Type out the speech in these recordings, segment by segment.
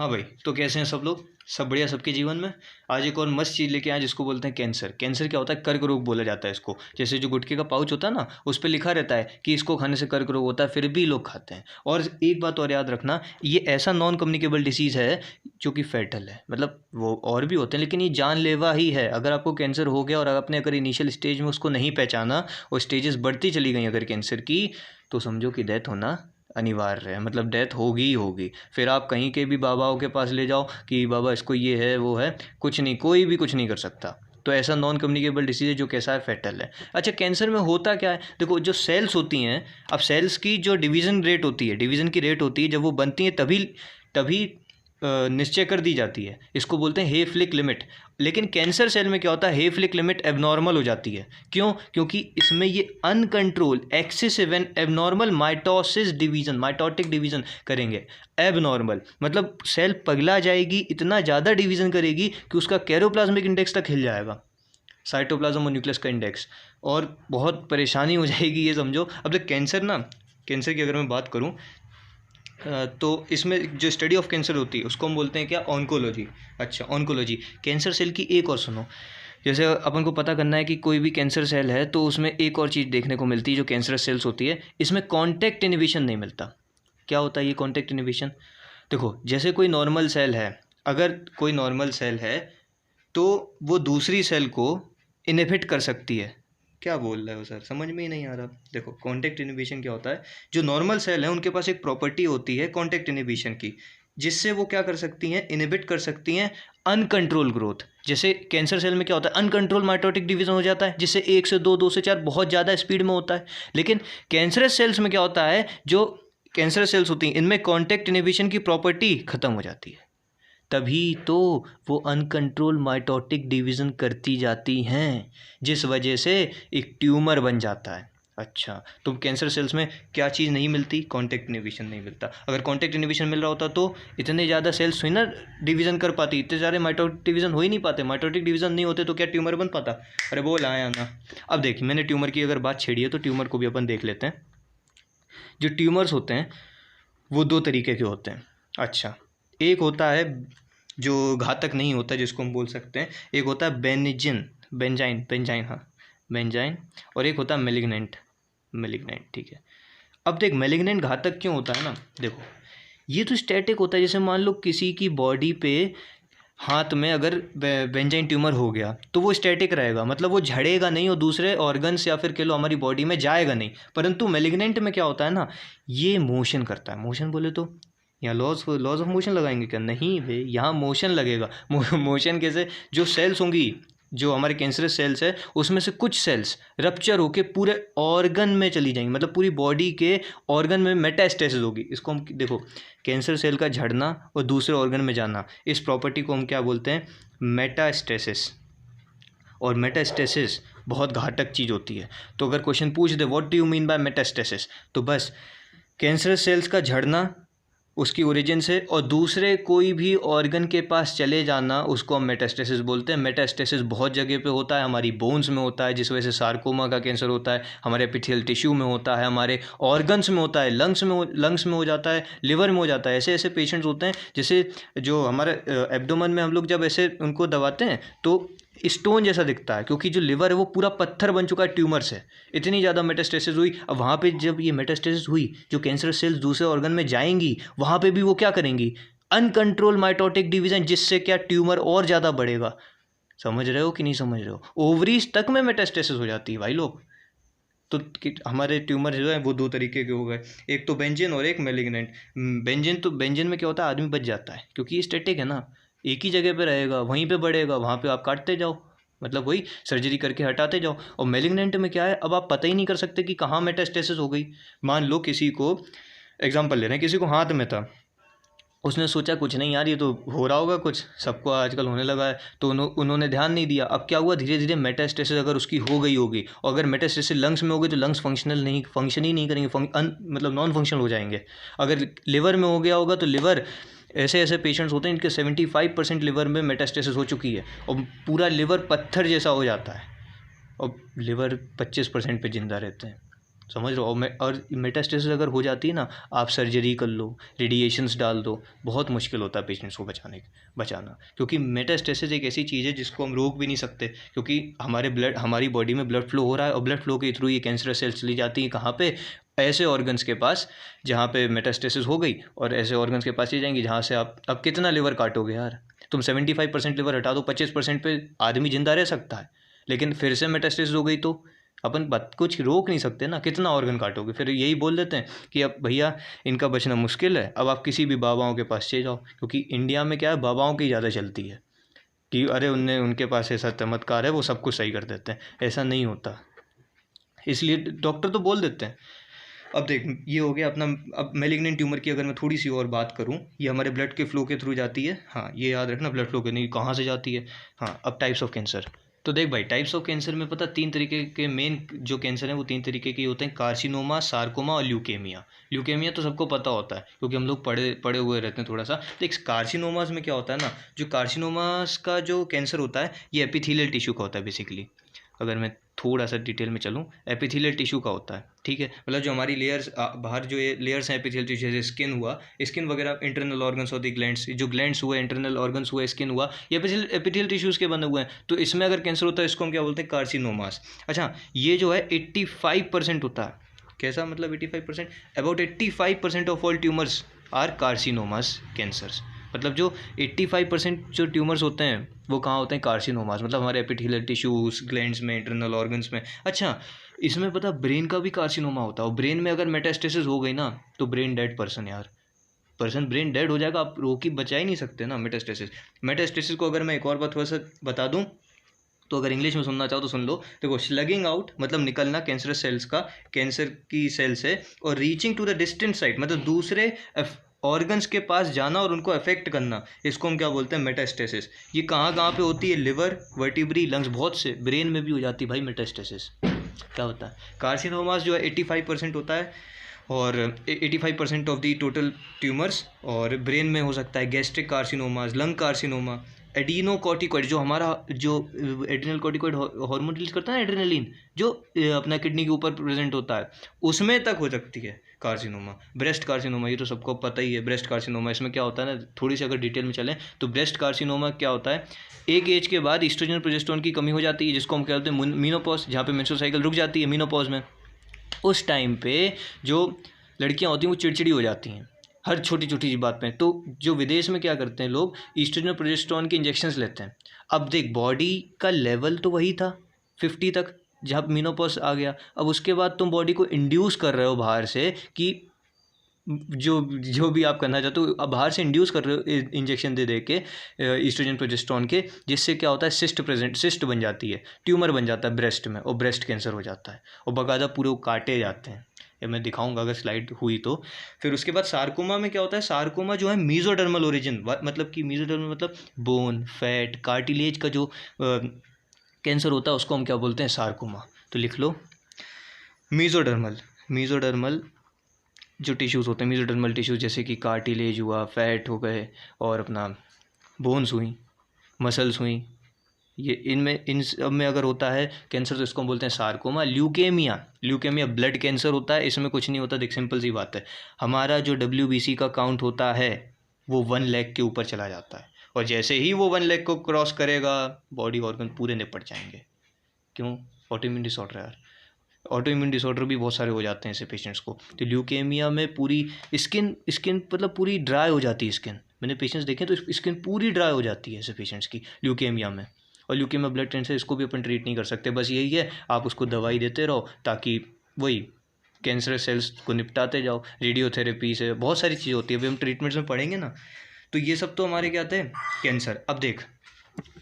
हाँ भाई, तो कैसे हैं सब लोग? सब बढ़िया सबके जीवन में। आज एक और मस्त चीज़ लेके आए जिसको बोलते हैं कैंसर। कैंसर क्या होता है? कर्क रोग बोला जाता है इसको। जैसे जो गुटखे का पाउच होता है ना, उस पर लिखा रहता है कि इसको खाने से कर्क रोग होता है, फिर भी लोग खाते हैं। और एक बात और याद रखना, ये ऐसा नॉन कम्युनिकेबल डिसीज़ है जो कि फैटल है। मतलब वो और भी होते हैं लेकिन ये जानलेवा ही है। अगर आपको कैंसर हो गया और आपने अगर इनिशियल स्टेज में उसको नहीं पहचाना और स्टेजेस बढ़ती चली गई अगर कैंसर की, तो समझो कि डेथ होना अनिवार्य है। मतलब डेथ होगी ही होगी। फिर आप कहीं के भी बाबाओं के पास ले जाओ कि बाबा इसको ये है वो है, कुछ नहीं, कोई भी कुछ नहीं कर सकता। तो ऐसा नॉन कम्युनिकेबल डिसीज है जो कैसा है? फैटल है। अच्छा, कैंसर में होता क्या है? देखो, जो सेल्स होती हैं, अब सेल्स की जो डिवीज़न रेट होती है, डिवीज़न की रेट होती है, जब वो बनती है तभी तभी निश्चय कर दी जाती है। इसको बोलते हैं हेफलिक लिमिट। लेकिन कैंसर सेल में क्या होता है? हेफलिक लिमिट एबनॉर्मल हो जाती है। क्यों? क्योंकि इसमें ये uncontrol excessive and abnormal mitosis division, mitotic division करेंगे। एबनॉर्मल मतलब सेल पगला जाएगी, इतना ज़्यादा डिवीजन करेगी कि उसका कैरोप्लाज्मिक इंडेक्स तक हिल जाएगा, साइटोप्लाज्म और न्यूक्लियस का इंडेक्स, और बहुत परेशानी हो जाएगी। ये समझो। अब देख, कैंसर की अगर मैं बात करूँ तो इसमें जो स्टडी ऑफ कैंसर होती है उसको हम बोलते हैं क्या? ऑन्कोलॉजी। अच्छा, ऑन्कोलॉजी। कैंसर सेल की एक और सुनो। जैसे अपन को पता करना है कि कोई भी कैंसर सेल है तो उसमें एक और चीज़ देखने को मिलती है जो कैंसरस सेल्स होती है, इसमें कॉन्टैक्ट इनहिबिशन नहीं मिलता। क्या होता है ये कॉन्टैक्ट इनहिबिशन? देखो, जैसे कोई नॉर्मल सेल है, अगर कोई नॉर्मल सेल है तो वो दूसरी सेल को इनहिबिट कर सकती है। क्या बोल रहे हो सर? समझ में ही नहीं आ रहा। देखो, कॉन्टैक्ट इनहिबिशन क्या होता है? जो नॉर्मल सेल है उनके पास एक प्रॉपर्टी होती है कॉन्टैक्ट इनहिबिशन की, जिससे वो क्या कर सकती हैं? इनहिबिट कर सकती हैं अनकंट्रोल ग्रोथ। जैसे कैंसर सेल में क्या होता है? अनकंट्रोल माइटोटिक डिवीजन हो जाता है, जिससे 1 से 2, 2 से 4 बहुत ज़्यादा स्पीड में होता है। लेकिन कैंसरस सेल्स में क्या होता है? जो कैंसरस सेल्स होती हैं इनमें कॉन्टैक्ट इनहिबिशन की प्रॉपर्टी खत्म हो जाती है, तभी तो वो अनकंट्रोल माइटोटिक डिवीज़न करती जाती हैं, जिस वजह से एक ट्यूमर बन जाता है। अच्छा, तो कैंसर सेल्स में क्या चीज़ नहीं मिलती? कॉन्टैक्ट इनहिबिशन नहीं मिलता। अगर कॉन्टैक्ट इनहिबिशन मिल रहा होता तो इतने ज़्यादा सेल्स हुई ना डिवीज़न कर पाती, इतने सारे माइटोटिक डिवीज़न हो ही नहीं पाते। माइटोटिक डिवीज़न नहीं होते तो क्या ट्यूमर बन पाता? अरे बोल आया ना। अब देखिए, मैंने ट्यूमर की अगर बात छेड़ी है तो ट्यूमर को भी अपन देख लेते हैं। जो ट्यूमर्स होते हैं वो 2 तरीके के होते हैं। अच्छा, एक होता है जो घातक नहीं होता, जिसको हम बोल सकते हैं, एक होता है बेंजाइन, हाँ, बेंजाइन। और एक होता है मेलिग्नेंट, ठीक है। अब देख, मेलिग्नेंट घातक क्यों होता है ना? देखो, ये तो स्टैटिक होता है। जैसे मान लो किसी की बॉडी पे, हाथ में अगर बेंजाइन ट्यूमर हो गया तो वो स्टैटिक रहेगा, मतलब वो झड़ेगा नहीं और दूसरे ऑर्गन्स या फिर कह लो हमारी बॉडी में जाएगा नहीं। परंतु मेलिग्नेंट में क्या होता है ना, ये मोशन करता है। मोशन बोले तो यहाँ लॉज ऑफ मोशन लगाएंगे क्या? नहीं भाई, यहाँ मोशन लगेगा। मोशन कैसे? जो सेल्स होंगी, जो हमारे कैंसरस सेल्स है, उसमें से कुछ सेल्स रप्चर होके पूरे ऑर्गन में चली जाएंगी, मतलब पूरी बॉडी के ऑर्गन में मेटास्टेसिस होगी। इसको हम देखो, कैंसर सेल का झड़ना और दूसरे ऑर्गन में जाना, इस प्रॉपर्टी को हम क्या बोलते हैं? मेटास्टेसिस। और मेटास्टेसिस बहुत घातक चीज़ होती है। तो अगर क्वेश्चन पूछ दे what do you mean by metastasis, तो बस कैंसर सेल्स का झड़ना उसकी ओरिजिन से और दूसरे कोई भी ऑर्गन के पास चले जाना, उसको हम मेटास्टेसिस बोलते हैं। मेटास्टेसिस बहुत जगह पे होता है, हमारी बोन्स में होता है, जिस वजह से सार्कोमा का कैंसर होता है, हमारे एपिथेलियल टिश्यू में होता है, हमारे ऑर्गन्स में होता है, लंग्स में हो जाता है, लिवर में हो जाता है। ऐसे ऐसे पेशेंट्स होते हैं, जैसे जो हमारे एब्डोमेन में हम लोग जब ऐसे उनको दबाते हैं तो स्टोन जैसा दिखता है, क्योंकि जो लिवर है वो पूरा पत्थर बन चुका है ट्यूमर से। इतनी ज़्यादा मेटास्टेसिस हुई। अब वहाँ पे जब ये मेटास्टेसिस हुई, जो कैंसर सेल्स दूसरे ऑर्गन में जाएंगी, वहाँ पे भी वो क्या करेंगी? अनकंट्रोल माइटोटिक डिवीजन, जिससे क्या ट्यूमर और ज़्यादा बढ़ेगा। समझ रहे हो कि नहीं समझ रहे हो? ओवरीज तक में मेटास्टेसिस हो जाती है भाई लोग। तो हमारे ट्यूमर जो है वो 2 तरीके के हो गए, एक तो बेंजिन और एक मेलिग्नेंट। बेंजिन में क्या होता है? आदमी बच जाता है, क्योंकि ये स्टैटिक है ना, एक ही जगह पे रहेगा, वहीं पे बढ़ेगा, वहाँ पे आप काटते जाओ, मतलब वही सर्जरी करके हटाते जाओ। और मेलिग्नेंट में क्या है? अब आप पता ही नहीं कर सकते कि कहाँ मेटास्टेसिस हो गई। मान लो किसी को, एग्जांपल ले रहे हैं, किसी को हाथ में था, उसने सोचा कुछ नहीं यार, ये तो हो रहा होगा कुछ, सबको आजकल होने लगा है, तो उन्होंने ध्यान नहीं दिया। अब क्या हुआ? धीरे धीरे मेटास्टेसिस अगर उसकी हो गई होगी, और अगर मेटास्टेसिस लंग्स में हो गई तो लंग्स फंक्शन ही नहीं करेंगे, मतलब नॉन फंक्शनल हो जाएंगे। अगर लिवर में हो गया होगा तो लिवर, ऐसे ऐसे पेशेंट्स होते हैं इनके 75% लिवर में मेटास्टेसिस हो चुकी है और पूरा लिवर पत्थर जैसा हो जाता है, और लिवर 25% पे जिंदा रहते हैं। समझ रहे हो। और मेटास्टेसिस अगर हो जाती है ना, आप सर्जरी कर लो, रेडिएशंस डाल दो, बहुत मुश्किल होता है पेशेंट्स को बचाना, क्योंकि मेटास्टेसिस एक ऐसी चीज़ है जिसको हम रोक भी नहीं सकते, क्योंकि हमारी बॉडी में ब्लड फ्लो हो रहा है, और ब्लड फ्लो के थ्रू ये कैंसरस सेल्स चली जाती है कहाँ पे, ऐसे ऑर्गन्स के पास जहाँ पे मेटास्टेसिस हो गई, और ऐसे ऑर्गन्स के पास ही जाएंगी जहाँ से आप अब कितना लिवर काटोगे यार, तुम 75% लिवर हटा दो, 25% पे आदमी जिंदा रह सकता है, लेकिन फिर से मेटास्टेसिस हो गई तो अपन बात कुछ रोक नहीं सकते ना, कितना ऑर्गन काटोगे। फिर यही बोल देते हैं कि अब भैया इनका बचना मुश्किल है, अब आप किसी भी बाबाओं के पास चले जाओ, क्योंकि इंडिया में क्या है, बाबाओं की ज़्यादा चलती है कि अरे उनके पास ऐसा चमत्कार है, वो सब कुछ सही कर देते हैं। ऐसा नहीं होता, इसलिए डॉक्टर तो बोल देते हैं। अब देख, ये हो गया अपना। अब मैलिग्नेंट ट्यूमर की अगर मैं थोड़ी सी और बात करूं, ये हमारे ब्लड के फ्लो के थ्रू जाती है। हाँ, ये याद रखना, ब्लड फ्लो के नहीं, कहाँ से जाती है। हाँ, अब टाइप्स ऑफ कैंसर। तो देख भाई, टाइप्स ऑफ कैंसर में पता 3 तरीके के मेन जो कैंसर हैं वो 3 तरीके के होते हैं, कार्सिनोमा, सार्कोमा और ल्यूकेमिया। ल्यूकेमिया तो सबको पता होता है क्योंकि हम लोग पढ़े हुए रहते हैं थोड़ा सा। देख, कार्सिनोमास में क्या होता है ना, जो कार्सिनोमास का जो कैंसर होता है ये एपिथेलियल टिश्यू का होता है बेसिकली। अगर मैं थोड़ा सा डिटेल में चलूँ, एपिथेलियल टिश्यू का होता है, ठीक है। मतलब जो हमारी लेयर्स बाहर जो ये लेयर्स हैं एपिथेलियल टिश्यू, जैसे स्किन हुआ, स्किन वगैरह इंटरनल ऑर्गन्स होती है, ग्लैंड्स, जो ग्लैंड्स हुए, इंटरनल ऑर्गन्स हुए, स्किन हुआ, ये एपिथेलियल टिश्यूज़ के बने हुए हैं। तो इसमें अगर कैंसर होता है इसको हम क्या बोलते हैं, कार्सिनोमास। अच्छा, ये जो है 85% होता है। कैसा मतलब 85%? About 85% of all tumours are carcinomas cancers. मतलब जो 85% जो ट्यूमर्स होते हैं वो कहाँ होते हैं, कार्सिनोमास, मतलब हमारे एपिथेलियल टिश्यूज, ग्लैंड्स में, इंटरनल ऑर्गन्स में। अच्छा, इसमें पता ब्रेन का भी कार्सिनोमा होता है, और ब्रेन में अगर मेटास्टेसिस हो गई ना तो ब्रेन डेड पर्सन यार, ब्रेन डेड हो जाएगा, आप रोक बचा ही नहीं सकते ना मेटास्टेसिस को अगर मैं एक और बात थोड़ा सा बता दूं, तो अगर इंग्लिश में सुनना चाहो तो सुन लो। देखो, स्लगिंग आउट मतलब निकलना कैंसरस सेल्स का, कैंसर की सेल से, और reaching to the distant side मतलब दूसरे ऑर्गन्स के पास जाना और उनको अफेक्ट करना, इसको हम क्या बोलते हैं, मेटास्टेसिस। ये कहाँ कहाँ पे होती है, लिवर, वर्टिब्री, लंग्स, बहुत से, ब्रेन में भी हो जाती है भाई मेटास्टेसिस। क्या होता है, कार्सिनोमास जो है 85% होता है, और 85% ऑफ दी टोटल ट्यूमर्स, और ब्रेन में हो सकता है गैस्ट्रिक कार्सिनोमास, लंग कार्सिनोमा, एडिनोकॉर्टिकॉइड, जो हमारा जो एड्रिनल कॉर्टिकॉइड हार्मोन रिलीज करता है, एड्रेनलिन, जो अपना किडनी के ऊपर प्रेजेंट होता है, उसमें तक हो सकती है कार्सिनोमा। ब्रेस्ट कार्सिनोमा, ये तो सबको पता ही है, ब्रेस्ट कार्सिनोमा। इसमें क्या होता है ना, थोड़ी सी अगर डिटेल में चलें तो ब्रेस्ट कार्सिनोमा क्या होता है, एक एज के बाद ईस्ट्रोजन प्रोजेस्टेरोन की कमी हो जाती है, जिसको हम क्या बोलते हैं, मीनोपॉज, जहाँ पे मेंस्ट्रुअल साइकिल रुक जाती है मीनोपॉज में। उस टाइम पे जो लड़कियां होती हैं वो चिड़चिड़ी हो जाती हैं हर छोटी छोटी बात पे। तो जो विदेश में क्या करते हैं लोग, ईस्ट्रोजन प्रोजेस्टेरोन के इंजेक्शंस लेते हैं। अब देख, बॉडी का लेवल तो वही था 50 तक, जब मेनोपॉज आ गया। अब उसके बाद तुम बॉडी को इंड्यूस कर रहे हो बाहर से कि जो जो भी आप करना चाहते हो, अब बाहर से इंड्यूस कर रहे हो इंजेक्शन दे के ईस्ट्रोजन प्रोजेस्टेरोन के, जिससे क्या होता है, सिस्ट बन जाती है, ट्यूमर बन जाता है ब्रेस्ट में, और ब्रेस्ट कैंसर हो जाता है, और बाकायदा पूरे काटे जाते हैं। ये मैं दिखाऊंगा अगर स्लाइड हुई तो। फिर उसके बाद सार्कोमा में क्या होता है, सार्कोमा जो है मीजोडर्मल ओरिजिन, मतलब कि मीजोडर्मल मतलब बोन, फैट, कार्टिलेज का जो कैंसर होता है उसको हम क्या बोलते हैं, सार्कोमा। तो लिख लो, मीजोडर्मल जो टिश्यूज़ होते हैं, मीजोडर्मल टिश्यूज़, जैसे कि कार्टिलेज हुआ, फैट हो गए, और अपना बोन्स हुई, मसल्स हुई, ये इन सब में अगर होता है कैंसर तो इसको हम बोलते हैं सार्कोमा। ल्यूकेमिया ब्लड कैंसर होता है, इसमें कुछ नहीं होता। देख, सिंपल सी बात है, हमारा जो WBC का काउंट होता है वो 1 लाख के ऊपर चला जाता है, और जैसे ही वो 1 लाख को क्रॉस करेगा बॉडी ऑर्गन पूरे निपट जाएंगे। क्यों? ऑटोइम्यून डिसऑर्डर यार, ऑटोइम्यून डिसऑर्डर भी बहुत सारे हो जाते हैं ऐसे पेशेंट्स को। तो ल्यूकेमिया में पूरी स्किन मतलब पूरी ड्राई हो जाती है स्किन, मैंने पेशेंट्स देखे तो स्किन पूरी ड्राई हो जाती है ऐसे पेशेंट्स की ल्यूकेमिया में। और ल्यूकेमिया ब्लड कैंसर, इसको भी अपन ट्रीट नहीं कर सकते, बस यही है आप उसको दवाई देते रहो ताकि वही कैंसर सेल्स को निपटाते जाओ। रेडियोथेरेपी से बहुत सारी चीज़ें होती है, अभी हम ट्रीटमेंट्स में पढ़ेंगे ना। तो ये सब तो हमारे क्या थे, कैंसर। अब देख,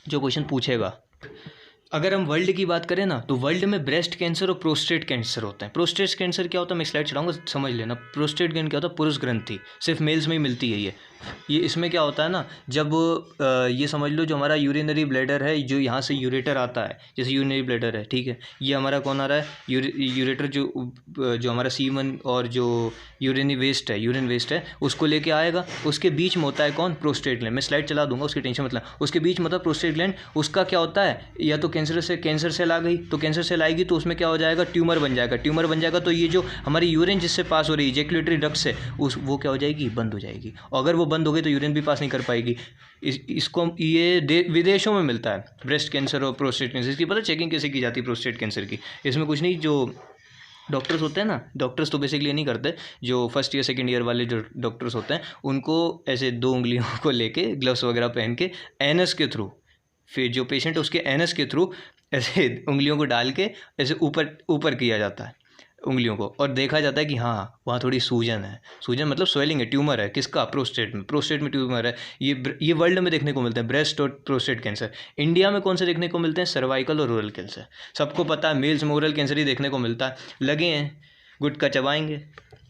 जो क्वेश्चन पूछेगा, अगर हम वर्ल्ड की बात करें ना तो वर्ल्ड में ब्रेस्ट कैंसर और प्रोस्टेट कैंसर होते हैं। प्रोस्टेट कैंसर क्या होता है, मैं स्लाइड चढ़ाऊंगा समझ लेना। प्रोस्टेट कैंसर क्या होता है, पुरुष ग्रंथि, सिर्फ मेल्स में ही मिलती है ये। ये इसमें क्या होता है ना, जब ये समझ लो जो हमारा यूरिनरी ब्लैडर है, जो यहाँ से यूरेटर आता है, जैसे यूरिनरी ब्लैडर है, ठीक है, ये हमारा कौन आ रहा है, यूरेटर, जो हमारा सीमन और जो यूरिन वेस्ट है उसको लेके आएगा। उसके बीच में होता है कौन, प्रोस्टेट ग्लैंड। मैं स्लाइड चला दूंगा, उसकी टेंशन मतलब। उसके बीच में होता है प्रोस्टेट ग्लैंड। उसका क्या होता है, या तो कैंसर सेल आ गई, तो कैंसर सेल आएगी तो उसमें क्या हो जाएगा, ट्यूमर बन जाएगा। तो ये जो हमारी यूरिन जिससे पास हो रही है, इजैक्युलेटरी डक्ट से, वो क्या हो जाएगी, बंद हो जाएगी। और अगर वो बंद हो गई तो यूरिन भी पास नहीं कर पाएगी। इसको ये विदेशों में मिलता है, ब्रेस्ट कैंसर और प्रोस्टेट कैंसर। इसकी पता चेकिंग कैसे की जाती है प्रोस्टेट कैंसर की? इसमें कुछ नहीं, जो डॉक्टर्स होते हैं ना, डॉक्टर्स तो बेसिकली नहीं करते, जो फर्स्ट ईयर सेकंड ईयर वाले जो डॉक्टर्स होते हैं, उनको ऐसे 2 उंगलियों को लेके ग्लव्स वगैरह पहन के एनस के थ्रू, फिर जो पेशेंट है उसके एनस के थ्रू ऐसे उंगलियों को डाल के ऐसे ऊपर ऊपर किया जाता है उंगलियों को, और देखा जाता है कि हाँ वहाँ थोड़ी सूजन है। सूजन मतलब स्वेलिंग है, ट्यूमर है। किसका, प्रोस्टेट में ट्यूमर है। ये वर्ल्ड में देखने को मिलता है, ब्रेस्ट और प्रोस्टेट कैंसर। इंडिया में कौन से देखने को मिलते हैं, सर्वाइकल और ओरल कैंसर। सबको पता है मेल्स में ओरल कैंसर ही देखने को मिलता है। लगे हैं गुटखा चबाएंगे,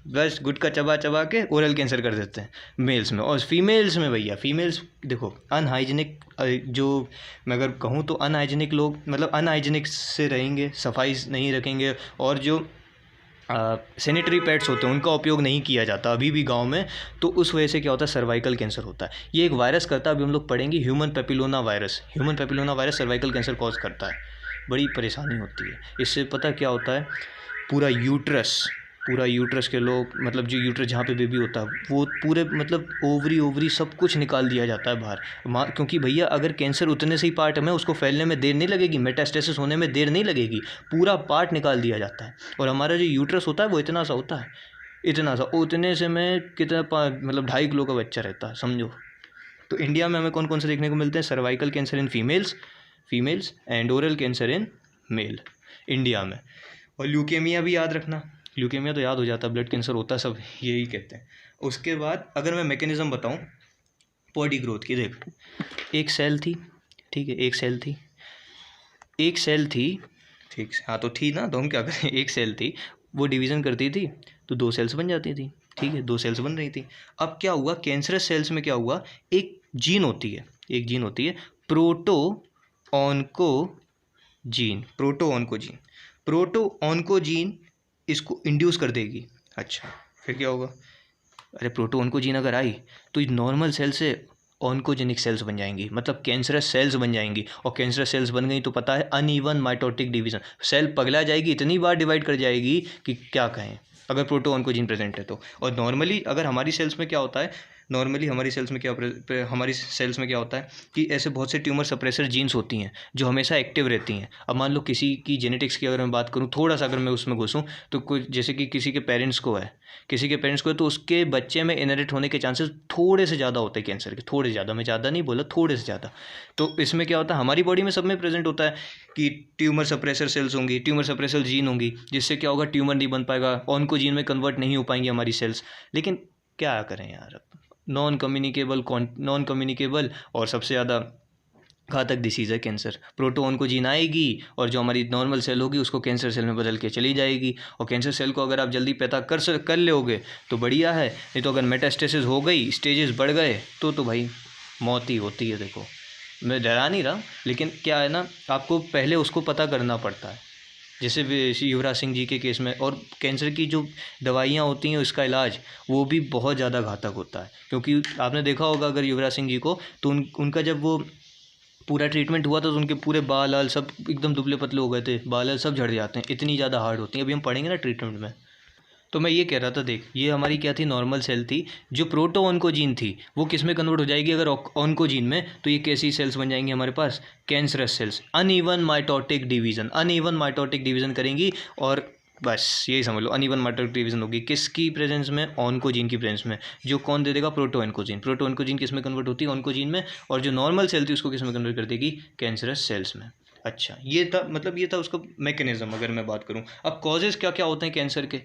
बस गुटखा चबा चबा के ओरल कैंसर कर देते हैं मेल्स में। और फीमेल्स में भैया, फीमेल्स देखो अनहाइजीनिक, जो मैं अगर कहूँ तो अनहाइजीनिक लोग, मतलब अनहाइजीनिक से रहेंगे, सफाई नहीं रखेंगे, और जो सैनिटरी पैड्स होते हैं उनका उपयोग नहीं किया जाता अभी भी गांव में, तो उस वजह से क्या होता है, सर्वाइकल कैंसर होता है। ये एक वायरस करता है, अभी हम लोग पढ़ेंगे, human papilloma virus cervical cancer cause करता है। बड़ी परेशानी होती है इससे। पता क्या होता है, पूरा यूट्रस के लोग, मतलब जो यूट्रस जहाँ पे बेबी होता है, वो पूरे मतलब ओवरी सब कुछ निकाल दिया जाता है बाहर। क्योंकि भैया अगर कैंसर उतने से ही पार्ट में, उसको फैलने में देर नहीं लगेगी, मेटास्टेसिस होने में देर नहीं लगेगी, पूरा पार्ट निकाल दिया जाता है। और हमारा जो यूट्रस होता है वो इतना सा होता है, उतने से में कितना मतलब 2.5 किलो का बच्चा रहता है, समझो। तो इंडिया में हमें कौन कौन से देखने को मिलते हैं, cervical cancer in females and oral cancer in male, India में। और ल्यूकेमिया भी याद रखना, ल्यूकेमिया तो याद हो जाता है, ब्लड कैंसर होता है, सब यही कहते हैं। उसके बाद अगर मैं मैकेनिज्म बताऊं बॉडी ग्रोथ की, देख एक सेल थी, ठीक है, एक सेल थी, ठीक है, हाँ तो थी ना, तो हम क्या करें, एक सेल थी, वो डिवीज़न करती थी तो 2 सेल्स बन जाती थी, ठीक है, 2 सेल्स बन रही थी। अब क्या हुआ, कैंसरस सेल्स में क्या हुआ, एक जीन होती है प्रोटो ऑन्कोजीन इसको इंड्यूस कर देगी। अच्छा, फिर क्या होगा, अरे प्रोटो ऑन्कोजीन अगर आई तो नॉर्मल सेल से ऑन्कोजेनिक सेल्स बन जाएंगी, मतलब कैंसरस सेल्स बन जाएंगी। और कैंसरस सेल्स बन गई तो पता है अनइवन माइटोटिक डिवीजन, सेल पगला जाएगी, इतनी बार डिवाइड कर जाएगी कि क्या कहें, अगर प्रोटो ऑन्कोजीन प्रेजेंट है तो। और नॉर्मली अगर हमारी सेल्स में क्या होता है, हमारी सेल्स में क्या होता है कि ऐसे बहुत से ट्यूमर सप्रेसर जीन्स होती हैं जो हमेशा एक्टिव रहती हैं। अब मान लो किसी की जेनेटिक्स की अगर मैं बात करूँ, थोड़ा सा अगर मैं उसमें घुसूँ, तो कुछ जैसे कि किसी के पेरेंट्स को है तो उसके बच्चे में इनहेरिट होने के चांसेस थोड़े से ज़्यादा होते हैं कैंसर के, थोड़े ज़्यादा, मैं ज़्यादा नहीं बोला, थोड़े से ज़्यादा। तो इसमें क्या होता है, हमारी बॉडी में सब में प्रेजेंट होता है कि ट्यूमर सप्रेसर सेल्स होंगी, ट्यूमर सप्रेसर जीन होंगी, जिससे क्या होगा, ट्यूमर नहीं बन पाएगा, ऑन्कोजीन में कन्वर्ट नहीं हो पाएंगी हमारी सेल्स। लेकिन क्या करें यार, नॉन कम्युनिकेबल और सबसे ज़्यादा घातक डिसीज़ है कैंसर। प्रोटो ऑन्कोजीन आएगी और जो हमारी नॉर्मल सेल होगी उसको कैंसर सेल में बदल के चली जाएगी। और कैंसर सेल को अगर आप जल्दी पैदा कर लोगे तो बढ़िया है, नहीं तो अगर मेटास्टेसिस हो गई, स्टेजेस बढ़ गए तो भाई मौत ही होती है। देखो मैं डरा नहीं रहा, लेकिन क्या है ना, आपको पहले उसको पता करना पड़ता है। जैसे युवराज सिंह जी के केस में, और कैंसर की जो दवाइयाँ होती हैं उसका इलाज वो भी बहुत ज़्यादा घातक होता है। क्योंकि आपने देखा होगा अगर युवराज सिंह जी को, तो उनका जब वो पूरा ट्रीटमेंट हुआ था तो उनके पूरे बाल सब एकदम दुबले पतले हो गए थे, बाल सब झड़ जाते हैं, इतनी ज़्यादा हार्ड होती हैं। अभी हम पढ़ेंगे ना ट्रीटमेंट में। तो मैं ये कह रहा था, देख ये हमारी क्या थी, नॉर्मल सेल थी। जो प्रोटो ऑन्कोजीन थी वो किस में कन्वर्ट हो जाएगी अगर ऑन्कोजीन में, तो ये कैसी सेल्स बन जाएंगी हमारे पास, cancerous cells, uneven mitotic division करेंगी। और बस यही समझ लो, अनइवन माइटोटिक डिवीज़न होगी किसकी प्रेजेंस में, ऑन्कोजीन की प्रेजेंस में। जो कौन दे देगा, प्रोटो ऑन्कोजीन किस में कन्वर्ट होती है, ऑन्कोजीन में। और जो नॉर्मल सेल थी उसको किस में कन्वर्ट कर देगी, कैंसरस सेल्स में। अच्छा, ये था उसका मैकेनिज्म। अगर मैं बात करूँ अब कॉजेज़ क्या क्या होते हैं कैंसर के,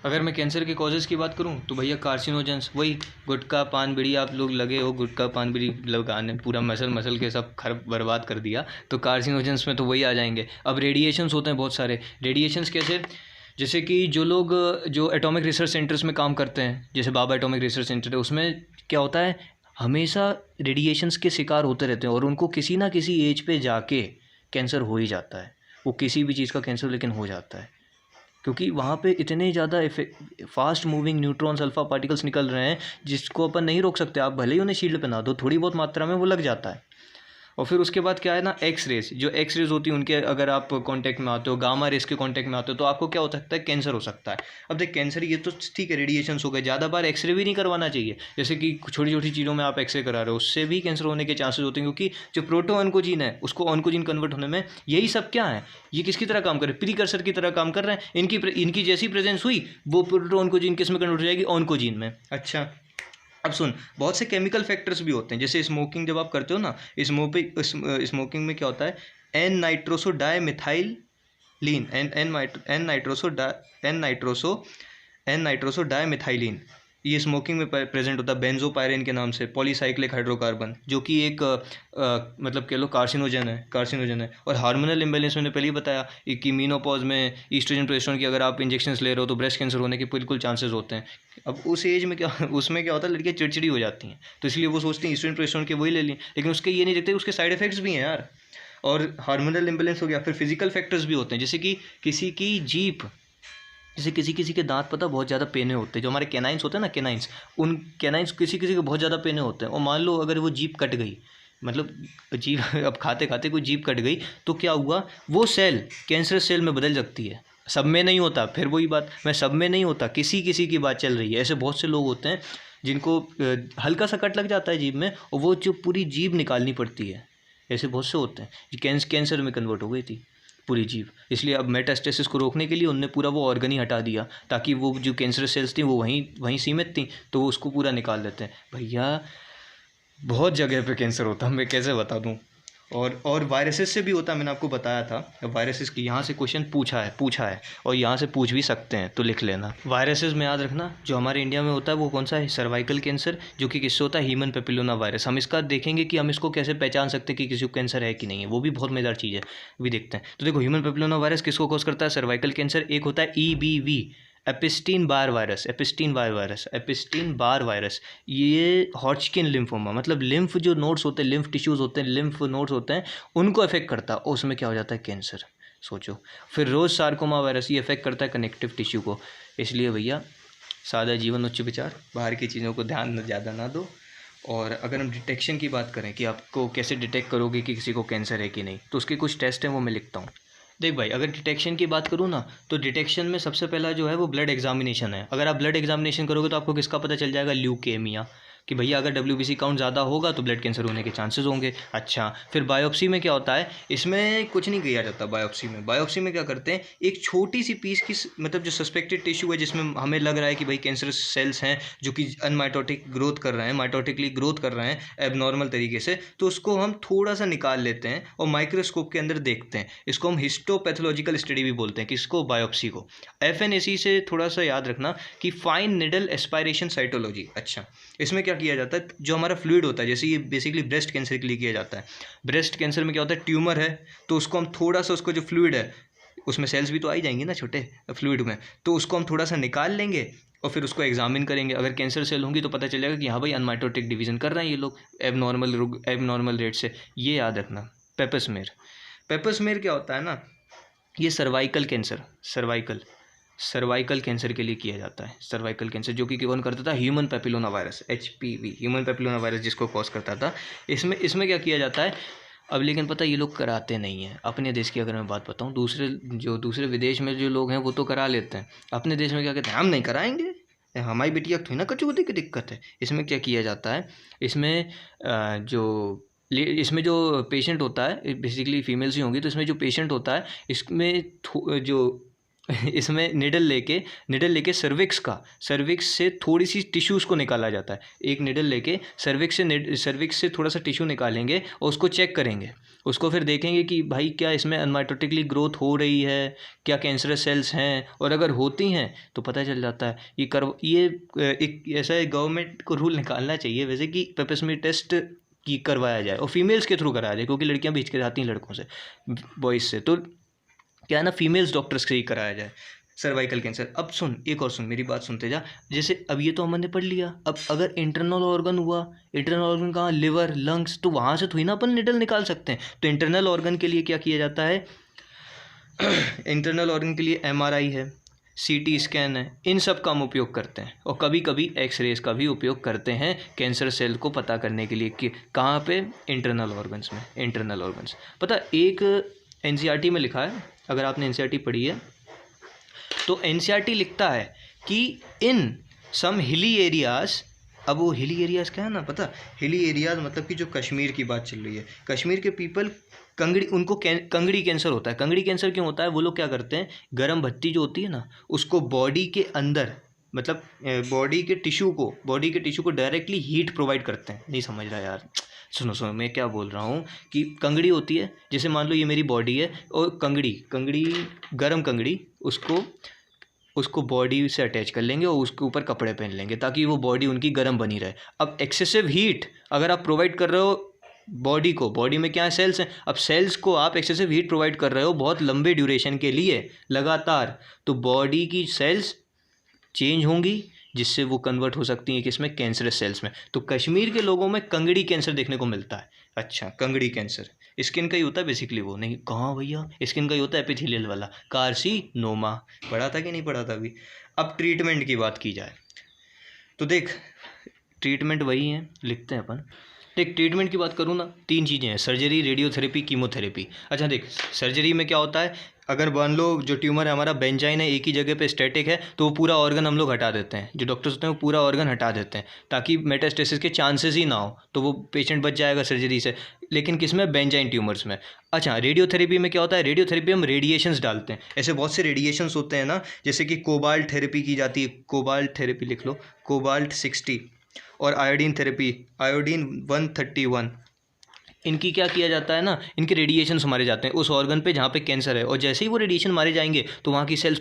अगर मैं कैंसर के कॉजेज़ की बात करूं तो भैया कार्सिनोजेंस, वही गुटखा पान बीड़ी, आप लोग लगे हो गुटखा पान बीड़ी लगाने, पूरा मसल के सब बर्बाद कर दिया, तो कार्सिनोजेंस में तो वही आ जाएंगे। अब रेडिएशंस होते हैं बहुत सारे, रेडिएशंस कैसे, जैसे कि जो लोग जो एटॉमिक रिसर्च सेंटर्स में काम करते हैं, जैसे बाबा एटॉमिक रिसर्च सेंटर है, उसमें क्या होता है, हमेशा रेडिएशंस के शिकार होते रहते हैं और उनको किसी ना किसी एज पे जाके कैंसर हो ही जाता है। वो किसी भी चीज़ का कैंसर लेकिन हो जाता है, क्योंकि वहाँ पे इतने ज़्यादा fast moving neutrons alpha particles निकल रहे हैं जिसको अपन नहीं रोक सकते। आप भले ही उन्हें शील्ड पहना दो, थोड़ी बहुत मात्रा में वो लग जाता है। और फिर उसके बाद क्या है ना, एक्स रेज, जो एक्स रेज होती है उनके अगर आप कांटेक्ट में आते हो, गामा रेज के कांटेक्ट में आते हो, तो आपको क्या हो सकता है, कैंसर हो सकता है। अब देख कैंसर ये तो ठीक है, रेडिएशंस हो गए, ज़्यादा बार एक्सरे भी नहीं करवाना चाहिए। जैसे कि छोटी छोटी चीज़ों में आप एक्सरे करा रहे हो, उससे भी कैंसर होने के चांसेस होते हैं, क्योंकि जो प्रोटो ऑन्कोजीन है उसको ऑन्कोजीन कन्वर्ट होने में यही सब क्या है, ये किसकी तरह काम कर रहे हैं, प्रीकर्सर की तरह काम कर रहे हैं। इनकी जैसी प्रेजेंस हुई वो प्रोटो ऑन्कोजीन किस में कन्वर्ट हो जाएगी, ऑन्कोजीन में। अच्छा, अब सुन, बहुत से केमिकल फैक्टर्स भी होते हैं, जैसे स्मोकिंग जब आप करते हो ना, स्मोकिंग में क्या होता है, एन नाइट्रोसो डाई मिथाइल लीन, एन नाइट्रोसो डाई मिथाइलिन, ये स्मोकिंग में प्रेजेंट होता है बेंजोपायरेन के नाम से, पॉलीसाइक्लिक हाइड्रोकार्बन, जो कि एक मतलब कह लो कार्सिनोजन है। और हार्मोनल इम्बेलेंस मैंने पहले ही बताया कि मीनोपॉज में ईस्ट्रोजन प्रोजेस्टेरोन की अगर आप इंजेक्शंस ले रहे हो तो ब्रेस्ट कैंसर होने के बिल्कुल चांसेस होते हैं। अब उस एज में क्या उसमें क्या होता है, लड़कियाँ चिड़चिड़ी हो जाती हैं, तो इसलिए वो सोचती हैं ईस्ट्रोजन प्रोजेस्टेरोन के वही ले लें, लेकिन उसके ये नहीं देखते उसके साइड इफेक्ट्स भी हैं यार। और हार्मोनल इम्बेलेंस हो गया, फिर फिजिकल फैक्टर्स भी होते हैं, जैसे कि किसी की जीभ, जैसे किसी किसी के दांत पता बहुत ज़्यादा पेने होते हैं, जो हमारे कैनाइंस होते हैं ना, कैनाइंस, उन कैनाइंस किसी किसी के बहुत ज़्यादा पेने होते हैं। और मान लो अगर वो जीभ कट गई, मतलब जीभ अब खाते खाते कोई जीभ कट गई, तो क्या हुआ, वो सेल कैंसर सेल में बदल सकती है। सब में नहीं होता, फिर वही बात, मैं सब में नहीं होता, किसी किसी की बात चल रही है। ऐसे बहुत से लोग होते हैं जिनको हल्का सा कट लग जाता है जीभ में और वो जो पूरी जीभ निकालनी पड़ती है। ऐसे बहुत से होते हैं, कैंसर में कन्वर्ट हो गई थी पूरी जीभ। इसलिए अब मेटास्टेसिस को रोकने के लिए उनने पूरा वो ऑर्गन ही हटा दिया, ताकि वो जो कैंसर सेल्स थी वो वहीं सीमित थी, तो वो उसको पूरा निकाल देते हैं। भैया बहुत जगह पे कैंसर होता है, मैं कैसे बता दूँ। और वायरसेस से भी होता है, मैंने आपको बताया था वायरसेस की, यहाँ से क्वेश्चन पूछा है और यहाँ से पूछ भी सकते हैं, तो लिख लेना। वायरसेस में याद रखना, जो हमारे इंडिया में होता है वो कौन सा है, सर्वाइकल कैंसर, जो कि किससे होता है, ह्यूमन पेपिलोमा वायरस। हम इसका देखेंगे कि हम इसको कैसे पहचान सकते हैं कि किसी को कैंसर है कि नहीं है, वो भी बहुत मजेदार चीज़ है, भी देखते हैं। तो देखो, ह्यूमन पेपिलोमा वायरस किसको कॉज करता है, सर्वाइकल कैंसर। एक होता है EBV, एपिस्टीन बार वायरस, ये हॉटचिकिन लिम्फोमा, मतलब लिम्फ जो नोड्स होते हैं, लिम्फ टिश्यूज़ होते हैं, लिम्फ नोड्स होते हैं, उनको अफेक्ट करता है और उसमें क्या हो जाता है, कैंसर। सोचो। फिर रोज सार्कोमा वायरस, ये अफेक्ट करता है कनेक्टिव टिश्यू को। इसलिए भैया सादा जीवन उच्च विचार, बाहर की चीज़ों को ध्यान ज़्यादा ना दो। और अगर हम डिटेक्शन की बात करें कि आपको कैसे डिटेक्ट करोगे कि किसी को कैंसर है कि नहीं, तो उसके कुछ टेस्ट हैं, वो मैं लिखता हूँ। देख भाई, अगर डिटेक्शन की बात करूँ ना, तो डिटेक्शन में सबसे पहला जो है वो ब्लड एग्जामिनेशन है। अगर आप ब्लड एग्जामिनेशन करोगे तो आपको किसका पता चल जाएगा, ल्यूकेमिया, कि भैया अगर WBC काउंट ज़्यादा होगा तो ब्लड कैंसर होने के चांसेस होंगे। अच्छा, फिर बायोप्सी में क्या होता है, इसमें कुछ नहीं किया जाता। बायोप्सी में क्या करते हैं, एक छोटी सी पीस की, मतलब जो सस्पेक्टेड टिश्यू है जिसमें हमें लग रहा है कि भाई कैंसर सेल्स हैं जो कि अनमाइटोटिक ग्रोथ कर रहे हैं, माइटोटिकली ग्रोथ कर रहे हैं एबनॉर्मल तरीके से, तो उसको हम थोड़ा सा निकाल लेते हैं और माइक्रोस्कोप के अंदर देखते हैं। इसको हम हिस्टोपैथोलॉजिकल स्टडी भी बोलते हैं, किसको, बायोप्सी को। FNAC से थोड़ा सा याद रखना कि फाइन निडल एस्पायरेशन साइटोलॉजी। अच्छा, इसमें क्या किया जाता है, जो हमारा फ्लूइड होता है, जैसे ये बेसिकली ब्रेस्ट कैंसर के लिए किया जाता है। ब्रेस्ट कैंसर में क्या होता है, ट्यूमर है, तो उसको हम थोड़ा सा, उसको जो फ्लूइड है, उसमें सेल्स भी तो आ ही जाएंगे ना छोटे फ्लूइड में, तो उसको हम थोड़ा सा निकाल लेंगे और फिर उसको एग्जामिन करेंगे। अगर कैंसर सेल होंगी तो पता चलेगा कि हाँ भाई अनमाइटोटिक डिवीजन कर रहे हैं ये लोग एबनॉर्मल रेट से। ये याद रखना। पेपर स्मेयर क्या होता है ना, ये सर्वाइकल कैंसर के लिए किया जाता है। सर्वाइकल कैंसर जो कि कौन करता था, human papilloma virus, HPV, human papilloma virus जिसको कॉज करता था। इसमें क्या किया जाता है अब, लेकिन पता ये लोग कराते नहीं हैं। अपने देश की अगर मैं बात बताऊं, दूसरे विदेश में जो लोग हैं वो तो करा लेते हैं। अपने देश में क्या कहते हैं, हम नहीं कराएंगे, हमारी बेटिया थोड़ी ना कचौती की दिक्कत है। इसमें क्या किया जाता है, इसमें जो पेशेंट होता है, बेसिकली फीमेल्स ही होंगी, तो इसमें जो पेशेंट होता है, इसमें निडल लेके सर्विक्स से थोड़ी सी टिश्यूज़ को निकाला जाता है। एक निडल लेके सर्विक्स से थोड़ा सा टिश्यू निकालेंगे और उसको चेक करेंगे। उसको फिर देखेंगे कि भाई क्या इसमें अनमाइटोटिकली ग्रोथ हो रही है, क्या कैंसरस सेल्स हैं, और अगर होती हैं तो पता चल जाता है। ये एक ऐसा गवर्नमेंट को रूल निकालना चाहिए वैसे कि पेपर स्मीयर टेस्ट की करवाया जाए और फीमेल्स के थ्रू कराया जाए, क्योंकि लड़कियां भी हिचकिचाती हैं लड़कों से, बॉयज़ से। तो क्या है ना, फीमेल्स डॉक्टर्स से ही कराया जाए। Cervical cancer. अब सुन, एक और सुन, मेरी बात सुनते जा। जैसे अब ये तो हमने पढ़ लिया, अब अगर इंटरनल ऑर्गन हुआ, इंटरनल ऑर्गन कहाँ, लिवर, लंग्स, तो वहाँ से थोड़ी ना अपन निडल निकाल सकते हैं। तो इंटरनल ऑर्गन के लिए क्या किया जाता है, इंटरनल ऑर्गन के लिए एमआरआई है, सीटी स्कैन है, इन सब का हम उपयोग करते हैं। और कभी कभी एक्सरेज का भी उपयोग करते हैं कैंसर सेल को पता करने के लिए कि कहाँ पे, इंटरनल ऑर्गन्स में। इंटरनल ऑर्गन्स पता, एक एनसीईआरटी में लिखा है, अगर आपने एनसीईआरटी पढ़ी है तो एनसीईआरटी लिखता है कि इन सम हिली एरियाज, अब वो हिली एरियाज क्या है ना पता, हिली एरियाज मतलब कि जो कश्मीर की बात चल रही है, कश्मीर के पीपल कंगड़ी, उनको कंगड़ी कैंसर होता है। कंगड़ी कैंसर क्यों होता है, वो लोग क्या करते हैं, गर्म भट्टी जो होती है ना, उसको बॉडी के अंदर, मतलब बॉडी के टिश्यू को डायरेक्टली हीट प्रोवाइड करते हैं। नहीं समझ रहा यार, सुनो मैं क्या बोल रहा हूँ कि कंगड़ी होती है, जैसे मान लो ये मेरी बॉडी है और कंगड़ी गर्म कंगड़ी, उसको बॉडी से अटैच कर लेंगे और उसके ऊपर कपड़े पहन लेंगे ताकि वो बॉडी उनकी गर्म बनी रहे। अब एक्सेसिव हीट अगर आप प्रोवाइड कर रहे हो बॉडी को, बॉडी में क्या है, सेल्स हैं, अब सेल्स को आप एक्सेसिव हीट प्रोवाइड कर रहे हो बहुत लंबे ड्यूरेशन के लिए लगातार, तो बॉडी की सेल्स चेंज होंगी जिससे वो कन्वर्ट हो सकती हैं किसमें, कैंसरस सेल्स में। तो कश्मीर के लोगों में कंगड़ी कैंसर देखने को मिलता है। अच्छा, कंगड़ी कैंसर स्किन का ही होता है बेसिकली, वो नहीं, कहाँ भैया, स्किन का ही होता है, एपिथेलियल वाला, कार्सिनोमा। पढ़ा था कि नहीं पढ़ा था अभी। अब ट्रीटमेंट की बात की जाए तो देख, ट्रीटमेंट वही है, लिखते हैं अपन। देख, ट्रीटमेंट की बात करूँ ना, 3 चीज़ें हैं, सर्जरी, रेडियोथेरेपी, कीमोथेरेपी। अच्छा देख, सर्जरी में क्या होता है, अगर मान लो जो ट्यूमर है हमारा बेंजाइन है, एक ही जगह पे स्टैटिक है, तो वो पूरा ऑर्गन हम लोग हटा देते हैं, जो डॉक्टर्स होते हैं वो पूरा ऑर्गन हटा देते हैं ताकि मेटास्टेसिस के चांसेस ही ना हो, तो वो पेशेंट बच जाएगा सर्जरी से। लेकिन किस में, बेंजाइन ट्यूमर्स में। अच्छा, रेडियोथेरेपी में क्या होता है, रेडियोथेरेपी हम रेडिएशंस डालते हैं। ऐसे बहुत से रेडिएशंस होते हैं ना, जैसे कि कोबाल्ट थेरेपी की जाती है, कोबाल्ट थेरेपी लिख लो, कोबाल्ट 60, और आयोडीन थेरेपी, आयोडीन 131। इनकी क्या किया जाता है ना, इनके रेडिएशंस मारे जाते हैं उस ऑर्गन पे जहाँ पे कैंसर है, और जैसे ही वो रेडिएशन मारे जाएंगे तो वहाँ की सेल्स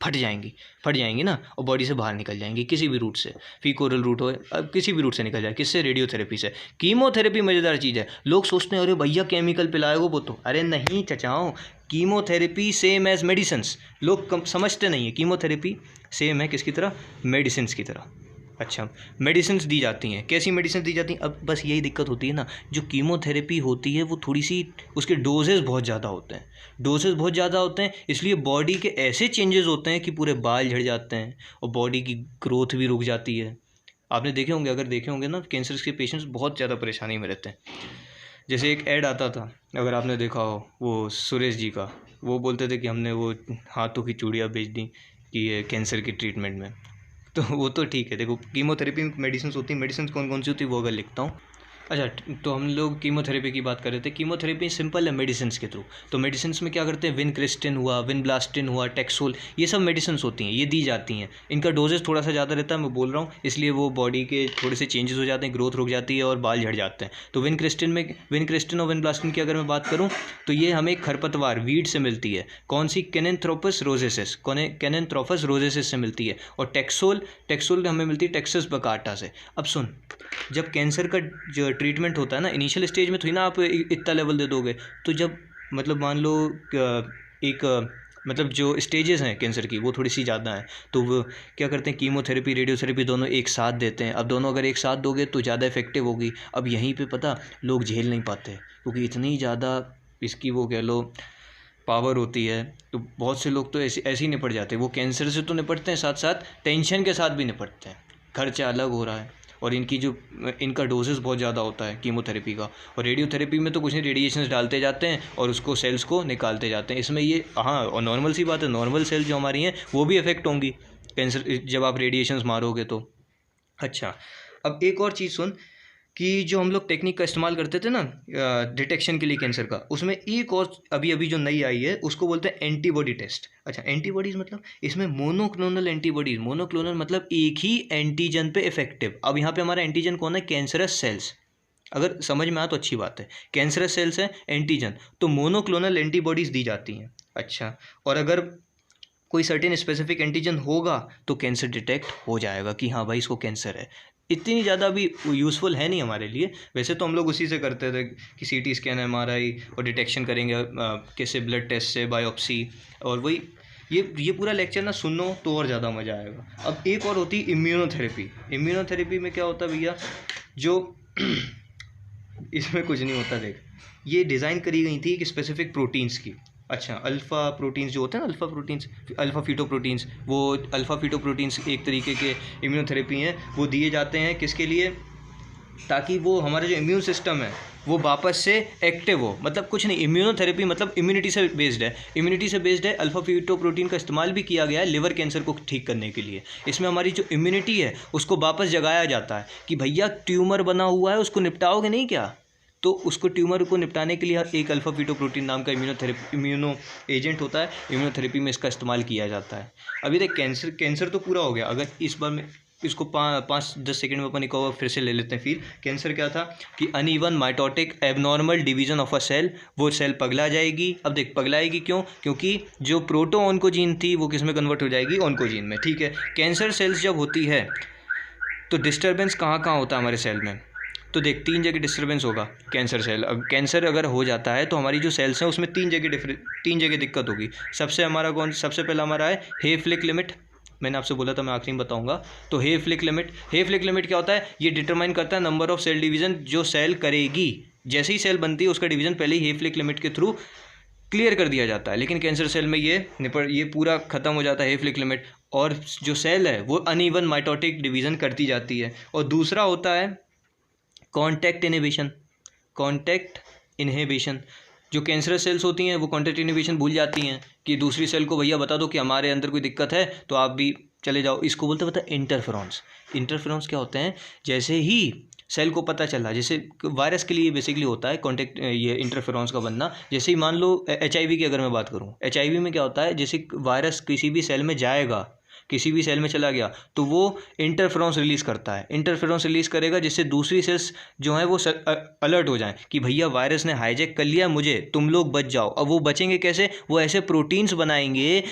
फट जाएंगी ना, और बॉडी से बाहर निकल जाएंगी किसी भी रूट से, फीकोरल रूट हो, अब किसी भी रूट से निकल जाए। किससे, रेडियोथेरेपी से। कीमोथेरेपी मज़ेदार चीज़ है, लोग सोचते हैं अरे भैया केमिकल पिलाएगा वो, तो अरे नहीं चचाओ, कीमोथेरेपी सेम एज मेडिसिन्स। लोग समझते नहीं है, कीमोथेरेपी सेम है किसकी तरह, मेडिसिन की तरह। अच्छा, मेडिसिन दी जाती हैं, कैसी मेडिसिन दी जाती हैं, अब बस यही दिक्कत होती है ना, जो कीमोथेरेपी होती है वो थोड़ी सी, उसके डोजेज़ बहुत ज़्यादा होते हैं, इसलिए बॉडी के ऐसे चेंजेस होते हैं कि पूरे बाल झड़ जाते हैं और बॉडी की ग्रोथ भी रुक जाती है। आपने देखे होंगे, अगर देखे होंगे ना, कैंसर के पेशेंट्स बहुत ज़्यादा परेशानी में रहते हैं। जैसे एक ऐड आता था, अगर आपने देखा हो, वो सुरेश जी का, वो बोलते थे कि हमने वो हाथों की चूड़ियाँ बेच दी कि ये कैंसर की ट्रीटमेंट में। तो वो तो ठीक है, देखो कीमोथेरेपी में मेडिसिन होती है, मेडिसिन कौन कौन सी होती है वो अगर लिखता हूँ। अच्छा, तो हम लोग कीमोथेरेपी की बात कर रहे थे। कीमोथेरेपी सिंपल है मेडिसिन के थ्रू। तो मेडिसिन में क्या करते हैं, विनक्रिस्टिन हुआ, विनब्लास्टिन हुआ, टेक्सोल, ये सब मेडिसिन होती हैं, ये दी जाती हैं। इनका डोजेज थोड़ा सा ज़्यादा रहता है, मैं बोल रहा हूँ, इसलिए वो बॉडी के थोड़े से चेंजेस हो जाते हैं, ग्रोथ रुक जाती है और बाल झड़ जाते हैं। तो विनक्रिस्टिन और विनब्लास्टिन की अगर मैं बात करूँ तो ये हमें खरपतवार, वीड से मिलती है। कौन सी, कैनेंथ्रोपस रोजेसिस से मिलती है। और टेक्सोल हमें मिलती है टेक्सस बकाटा से। अब सुन, जब कैंसर का जो ट्रीटमेंट होता है ना, इनिशियल स्टेज में थोड़ी ना आप इतना लेवल दे दोगे, तो जब मतलब मान लो एक मतलब जो स्टेजेस हैं कैंसर की वो थोड़ी सी ज़्यादा हैं, तो वो क्या करते हैं, कीमोथेरेपी, रेडियोथेरेपी दोनों एक साथ देते हैं। अब दोनों अगर एक साथ दोगे तो ज़्यादा इफेक्टिव होगी। अब यहीं पे पता, लोग झेल नहीं पाते क्योंकि इतनी ज़्यादा इसकी वो कह लो पावर होती है, तो बहुत से लोग तो ऐसे ही निपट जाते हैं। वो कैंसर से तो निपटते हैं, साथ साथ टेंशन के साथ भी निपटते हैं, खर्चा अलग हो रहा है, और इनका डोजेस बहुत ज़्यादा होता है कीमोथेरेपी का। और रेडियोथेरेपी में तो कुछ नहीं, रेडिएशंस डालते जाते हैं और उसको सेल्स को निकालते जाते हैं। इसमें ये हाँ, और नॉर्मल सी बात है, नॉर्मल सेल्स जो हमारी हैं वो भी इफेक्ट होंगी कैंसर जब आप रेडिएशंस मारोगे तो। अच्छा, अब एक और चीज़ सुन कि जो हम लोग टेक्निक का इस्तेमाल करते थे ना डिटेक्शन के लिए कैंसर का, उसमें एक और अभी जो नई आई है उसको बोलते हैं एंटीबॉडी टेस्ट। अच्छा, एंटीबॉडीज़ मतलब इसमें मोनोक्लोनल एंटीबॉडीज़, मोनोक्लोनल मतलब एक ही एंटीजन पे इफेक्टिव। अब यहाँ पे हमारा एंटीजन कौन है, कैंसरस सेल्स। अगर समझ में आया तो अच्छी बात है, कैंसरस सेल्स है एंटीजन, तो मोनोक्लोनल एंटीबॉडीज़ दी जाती हैं। अच्छा, और अगर कोई सर्टेन स्पेसिफिक एंटीजन होगा तो कैंसर डिटेक्ट हो जाएगा कि हाँ भाई इसको कैंसर है। इतनी ज़्यादा भी यूज़फुल है नहीं हमारे लिए, वैसे तो हम लोग उसी से करते थे कि सीटी स्कैन, एमआरआई और डिटेक्शन करेंगे कैसे, ब्लड टेस्ट से, बायोप्सी, और वही ये पूरा लेक्चर ना सुनो तो और ज़्यादा मज़ा आएगा। अब एक और होती है इम्यूनोथेरेपी। इम्यूनोथेरेपी में क्या होता है भैया, जो इसमें कुछ नहीं होता, देख ये डिज़ाइन करी गई थी एक स्पेसिफिक प्रोटीन्स की। अच्छा, अल्फ़ा प्रोटीन्स जो होते हैं ना, alpha proteins, alpha feto proteins, वो अल्फ़ा फीटो प्रोटीन्स एक तरीके के इम्यूनोथेरेपी हैं। वो दिए जाते हैं किसके लिए, ताकि वो हमारा जो इम्यून सिस्टम है वो वापस से एक्टिव हो। मतलब कुछ नहीं, इम्यूनोथेरेपी मतलब इम्यूनिटी से बेस्ड है, इम्यूनिटी से बेस्ड है। अल्फ़ा फीटो प्रोटीन का इस्तेमाल भी किया गया है लिवर कैंसर को ठीक करने के लिए। इसमें हमारी जो इम्यूनिटी है उसको वापस जगाया जाता है कि भैया ट्यूमर बना हुआ है, उसको निपटाओगे नहीं क्या, तो उसको ट्यूमर को निपटाने के लिए एक अल्फ़ा फीटो प्रोटीन नाम का इम्यूनो एजेंट होता है। इम्यूनोथेरेपी में इसका इस्तेमाल किया जाता है। अभी देख कैंसर तो पूरा हो गया। अगर इस बार में इसको 5-10 सेकंड में अपन एक और फिर से ले लेते हैं। फिर कैंसर क्या था कि uneven mitotic abnormal division of a cell, वो सेल पगला जाएगी। अब देख पगलाएगी क्यों, क्योंकि जो प्रोटो ऑन्कोजीन थी वो किस में कन्वर्ट हो जाएगी, ऑन्कोजीन में। ठीक है, कैंसर सेल्स जब होती है तो डिस्टर्बेंस कहाँ कहाँ होता है हमारे सेल में, तो देख 3 जगह डिस्टर्बेंस होगा कैंसर सेल। अब कैंसर अगर हो जाता है तो हमारी जो सेल्स हैं उसमें 3 जगह दिक्कत होगी। सबसे पहला हमारा है हेफलिक लिमिट। मैंने आपसे बोला था मैं आखिरी में बताऊंगा। तो हेफलिक लिमिट क्या होता है, ये डिटरमाइन करता है नंबर ऑफ सेल डिवीज़न जो सेल करेगी। जैसे ही सेल बनती है उसका डिवीज़न पहले ही हेफलिक लिमिट के थ्रू क्लियर कर दिया जाता है। लेकिन कैंसर सेल में ये पूरा ख़त्म हो जाता है हेफलिक लिमिट, और जो सेल है वो अनइवन माइटोटिक डिवीज़न करती जाती है। और दूसरा होता है कॉन्टैक्ट इनहिबिशन। जो कैंसरस सेल्स होती हैं वो कॉन्टैक्ट इनहिबिशन भूल जाती हैं कि दूसरी सेल को भैया बता दो कि हमारे अंदर कोई दिक्कत है तो आप भी चले जाओ। इसको बोलते हैं इंटरफेरॉन्स क्या होते हैं, जैसे ही सेल को पता चला, जैसे वायरस के लिए बेसिकली होता है कॉन्टैक्ट ये इंटरफेरॉन्स का बनना। जैसे ही मान लो HIV की अगर मैं बात करूँ, HIV में क्या होता है, जैसे वायरस किसी भी सेल में जाएगा, किसी भी सेल में चला गया तो वो इंटरफेरॉन्स रिलीज़ करता है। इंटरफेरॉन्स रिलीज़ करेगा जिससे दूसरी सेल्स जो हैं वो अलर्ट हो जाएं कि भैया वायरस ने हाईजैक कर लिया मुझे, तुम लोग बच जाओ। अब वो बचेंगे कैसे, वो ऐसे प्रोटीन्स बनाएंगे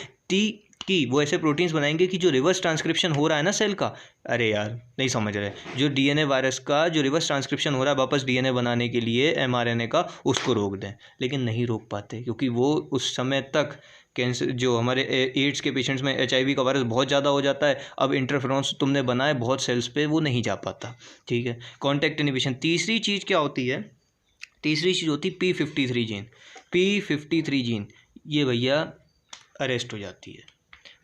कि जो रिवर्स ट्रांसक्रिप्शन हो रहा है ना सेल का, अरे यार नहीं समझ रहे, जो DNA वायरस का जो रिवर्स ट्रांसक्रिप्शन हो रहा है वापस DNA बनाने के लिए mRNA का, उसको रोक दें। लेकिन नहीं रोक पाते क्योंकि वो उस समय तक कैंसर जो हमारे एड्स के पेशेंट्स में HIV का वायरस बहुत ज़्यादा हो जाता है। अब इंटरफेरॉन्स तुमने बनाए बहुत सेल्स पे, वो नहीं जा पाता। ठीक है, कॉन्टैक्ट इनहिबिशन। तीसरी चीज़ क्या होती है, तीसरी चीज़ होती है P53 जीन। P53 जीन ये भैया अरेस्ट हो जाती है।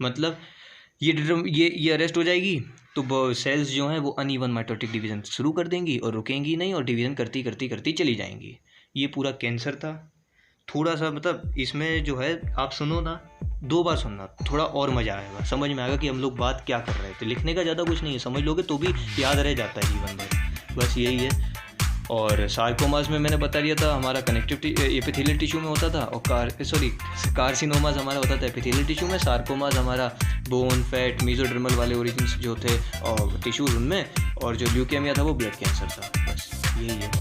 मतलब ये अरेस्ट हो जाएगी तो सेल्स जो हैं वो अनइवन माइटोटिक डिवीज़न शुरू कर देंगी और रुकेंगी नहीं, और डिवीज़न करती चली जाएंगी। ये पूरा कैंसर था। थोड़ा सा मतलब इसमें जो है आप सुनो ना, 2 बार सुनना, थोड़ा और मज़ा आएगा, समझ में आएगा कि हम लोग बात क्या कर रहे थे। लिखने का ज़्यादा कुछ नहीं है, समझ लोगे तो भी याद रह जाता है जीवन भर, बस यही है। और सार्कोमास में मैंने बता दिया था हमारा कनेक्टिव एपिथेलियल टिश्यू में होता था, और कार्सिनोमास हमारा होता था एपिथेलियल टिश्यू में। सार्कोमास हमारा बोन, फैट, मेसोडर्मल वाले ओरिजिन्स जो थे और टिश्यूज उनमें, और जो ल्यूकेमिया था वो ब्लड कैंसर था। बस यही है।